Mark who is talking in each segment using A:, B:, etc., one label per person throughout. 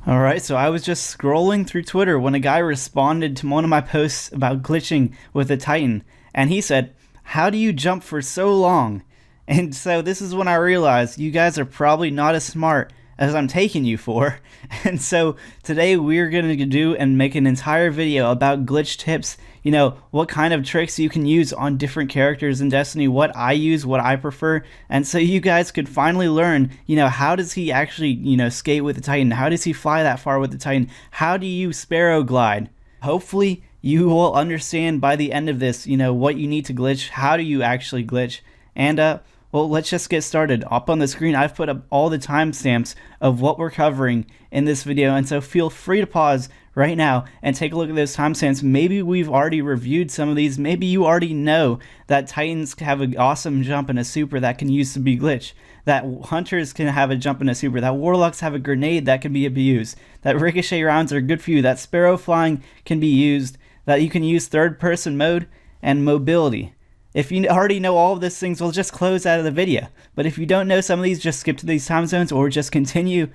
A: Alright, so I was just scrolling through Twitter when a guy responded to one of my posts about glitching with a Titan, and he said, "How do you jump for so long?" And so this is when I realized you guys are probably not as smart as I'm taking you for. And so today we're going to do and make an entire video about glitch tips, what kind of tricks you can use on different characters in Destiny, what I use, what I prefer, and so you guys could finally learn, how does he actually, skate with the Titan? How does he fly that far with the Titan? How do you Sparrow glide? Hopefully you will understand by the end of this, what you need to glitch, how do you actually glitch, and well, let's just get started. Up on the screen, I've put up all the timestamps of what we're covering in this video, and so feel free to pause right now and take a look at those timestamps. Maybe we've already reviewed some of these. Maybe you already know that Titans have an awesome jump and a super that can use to be glitched, that Hunters can have a jump and a super, that Warlocks have a grenade that can be abused, that Ricochet Rounds are good for you, that Sparrow Flying can be used, that you can use third-person mode and mobility. If you already know all of these things, we'll just close out of the video. But if you don't know some of these, just skip to these time zones or just continue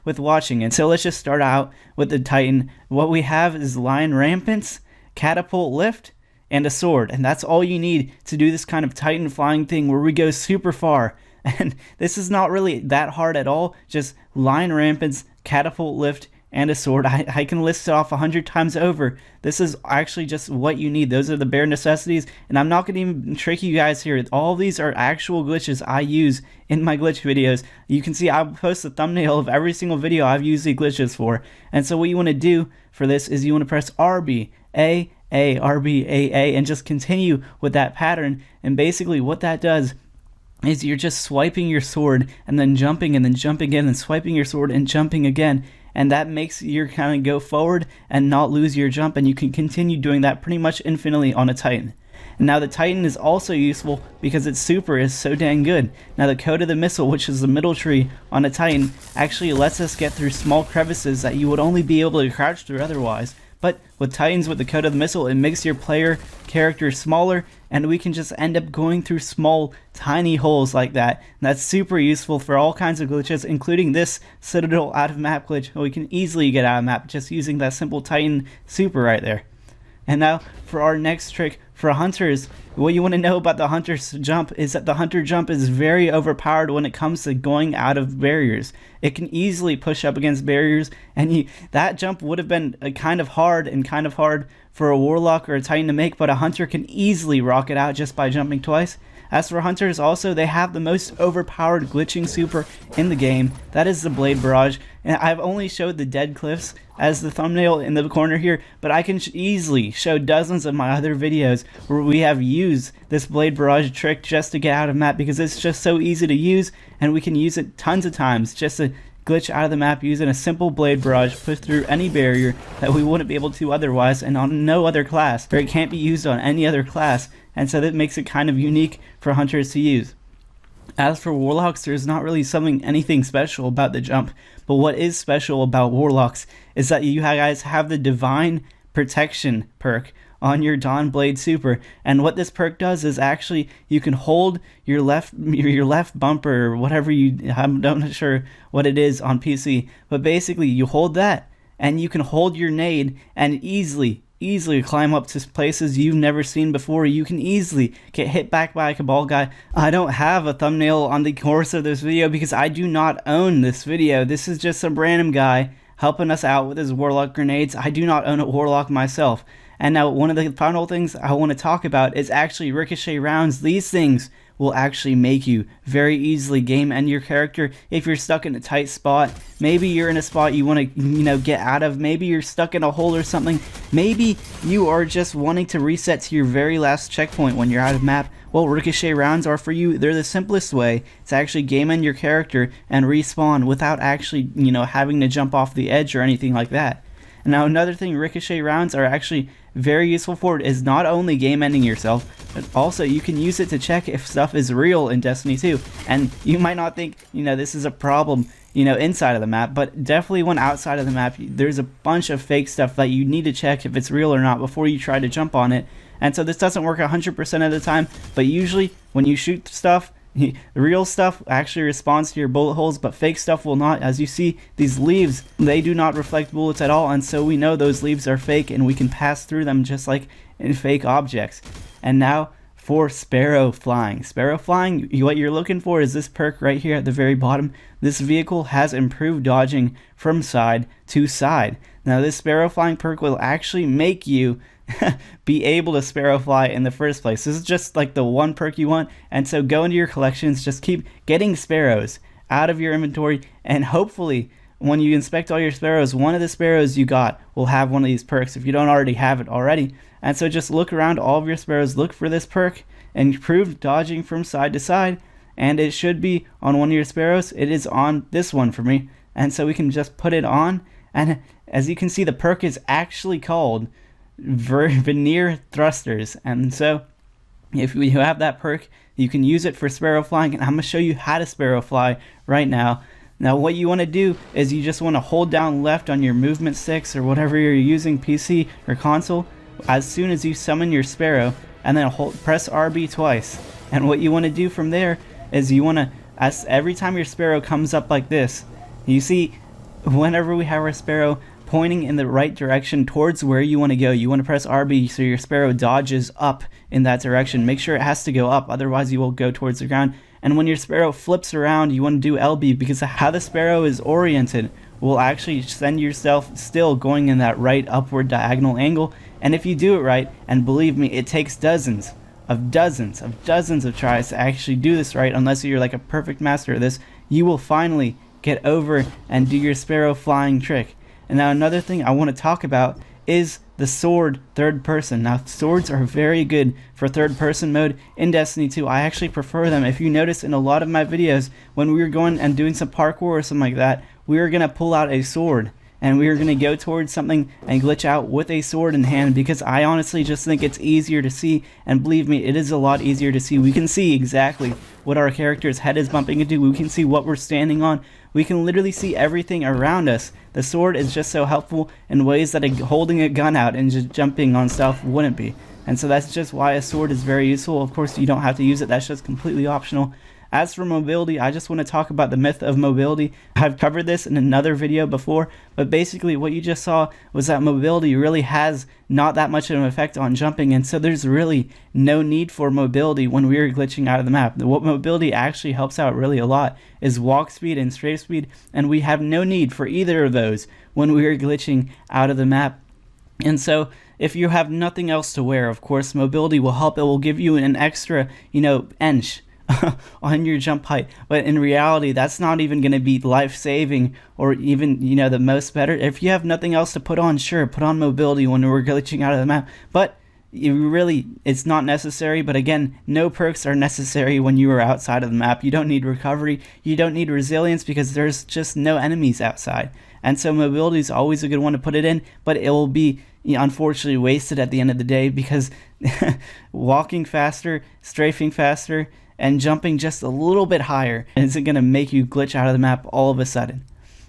A: with watching. And so let's just start out with the Titan. What we have is Lion Rampants, Catapult Lift, and a sword. And that's all you need to do this kind of Titan flying thing where we go super far. And this is not really that hard at all. Just Lion Rampants, Catapult Lift, and a sword. I can list it off 100 times over. This is actually just what you need. Those are the bare necessities, and I'm not going to even trick you guys here. All of these are actual glitches I use in my glitch videos. You can see I post a thumbnail of every single video I've used the glitches for. And so what you want to do for this is you want to press RB, A, RB, A, and just continue with that pattern. And basically what that does is you're just swiping your sword and then jumping again and swiping your sword and jumping again. And that makes you kind of go forward and not lose your jump, and you can continue doing that pretty much infinitely on a Titan. And now the Titan is also useful because its super is so dang good. Now the Code of the Missile, which is the middle tree on a Titan, actually lets us get through small crevices that you would only be able to crouch through otherwise. But with Titans with the Code of the Missile, it makes your player character smaller, and we can just end up going through small, tiny holes like that. And that's super useful for all kinds of glitches, including this Citadel out of map glitch. We can easily get out of map just using that simple Titan super right there. And now for our next trick for Hunters, what you want to know about the Hunter's jump is that the Hunter jump is very overpowered when it comes to going out of barriers. It can easily push up against barriers, and that jump would have been kind of hard for a Warlock or a Titan to make, but a Hunter can easily rock it out just by jumping twice. As for Hunters also, they have the most overpowered glitching super in the game. That is the Blade Barrage. And I've only showed the Dead Cliffs as the thumbnail in the corner here, but I can easily show dozens of my other videos where we have used this Blade Barrage trick just to get out of map, because it's just so easy to use, and we can use it tons of times just to glitch out of the map using a simple Blade Barrage, push through any barrier that we wouldn't be able to otherwise, and on no other class, or it can't be used on any other class, and so that makes it kind of unique for Hunters to use. As for Warlocks, there's not really anything special about the jump, but what is special about Warlocks is that you guys have the Divine Protection perk on your Dawn Blade super, and what this perk does is actually you can hold your left bumper or whatever I'm not sure what it is on PC, but basically you hold that and you can hold your nade and easily climb up to places you've never seen before. You can easily get hit back by a Cabal guy. I don't have a thumbnail on the course of this video because I do not own this video. This is just some random guy helping us out with his Warlock grenades. I do not own a Warlock myself. And now one of the final things I want to talk about is actually Ricochet Rounds. These things will actually make you very easily game end your character if you're stuck in a tight spot. Maybe you're in a spot you want to get out of. Maybe you're stuck in a hole or something. Maybe you are just wanting to reset to your very last checkpoint when you're out of map. Well, Ricochet Rounds are for you. They're the simplest way to actually game end your character and respawn without actually having to jump off the edge or anything like that. Now another thing Ricochet Rounds are actually very useful for is not only game ending yourself, but also you can use it to check if stuff is real in Destiny 2. And you might not think, this is a problem, inside of the map, but definitely when outside of the map, there's a bunch of fake stuff that you need to check if it's real or not before you try to jump on it. And so this doesn't work 100% of the time, but usually when you shoot stuff, The real stuff actually responds to your bullet holes, but fake stuff will not. As you see, these leaves, they do not reflect bullets at all, and so we know those leaves are fake, and we can pass through them just like in fake objects. And now for Sparrow Flying. Sparrow Flying, what you're looking for is this perk right here at the very bottom. This vehicle has improved dodging from side to side. Now this Sparrow Flying perk will actually make you be able to Sparrow Fly in the first place. This is just like the one perk you want, and so go into your collections, just keep getting sparrows out of your inventory, and hopefully when you inspect all your sparrows, one of the sparrows you got will have one of these perks if you don't already have it already. And so just look around all of your sparrows, look for this perk, and improve dodging from side to side, and it should be on one of your sparrows. It is on this one for me, and so we can just put it on, and as you can see, the perk is actually called Veneer Thrusters. And so if you have that perk, you can use it for Sparrow Flying, and I'm going to show you how to Sparrow Fly right now. Now what you want to do is you just want to hold down left on your movement sticks or whatever you're using, PC or console, as soon as you summon your Sparrow, and then press RB twice. And what you want to do from there is you want to, every time your Sparrow comes up like this, you see whenever we have our Sparrow pointing in the right direction towards where you want to go, you want to press RB so your Sparrow dodges up in that direction. Make sure it has to go up, otherwise you will go towards the ground. And when your Sparrow flips around, you want to do LB, because how the Sparrow is oriented will actually send yourself still going in that right upward diagonal angle. And if you do it right, and believe me, it takes dozens of tries to actually do this right, unless you're like a perfect master of this, you will finally get over and do your Sparrow Flying trick. And now another thing I want to talk about is the sword third person. Now swords are very good for third person mode in Destiny 2. I actually prefer them. If you notice in a lot of my videos, when we were going and doing some parkour or something like that, we were going to pull out a sword and we were going to go towards something and glitch out with a sword in hand, because I honestly just think it's easier to see, and believe me, it is a lot easier to see. We can see exactly what our character's head is bumping into, we can see what we're standing on, we can literally see everything around us. The sword is just so helpful in ways that holding a gun out and just jumping on stuff wouldn't be. And so that's just why a sword is very useful. Of course, you don't have to use it, that's just completely optional. As for mobility, I just want to talk about the myth of mobility. I've covered this in another video before, but basically what you just saw was that mobility really has not that much of an effect on jumping, and so there's really no need for mobility when we are glitching out of the map. What mobility actually helps out really a lot is walk speed and strafe speed, and we have no need for either of those when we are glitching out of the map. And so if you have nothing else to wear, of course, mobility will help. It will give you an extra, inch on your jump height, but in reality that's not even going to be life-saving or even the most better. If you have nothing else to put on, sure, put on mobility when we're glitching out of the map, but it's not necessary. But again, no perks are necessary when you are outside of the map. You don't need recovery, you don't need resilience, because there's just no enemies outside. And so mobility is always a good one to put it in, but it will be unfortunately wasted at the end of the day, because walking faster, strafing faster, and jumping just a little bit higher isn't going to make you glitch out of the map all of a sudden.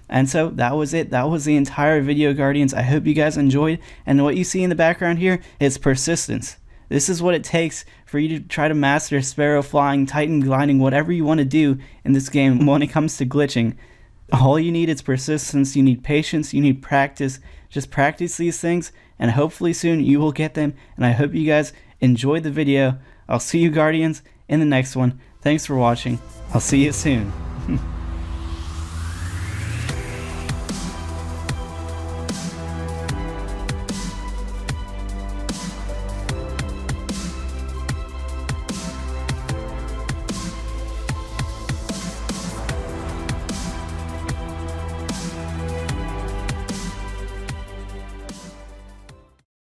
A: And so that was it. That was the entire video, Guardians. I hope you guys enjoyed. And what you see in the background here is persistence. This is what it takes for you to try to master Sparrow Flying, Titan Gliding, whatever you want to do in this game when it comes to glitching. All you need is persistence, you need patience, you need practice. Just practice these things, and hopefully soon you will get them. And I hope you guys enjoyed the video. I'll see you, Guardians, in the next one. Thanks for watching. I'll see you soon.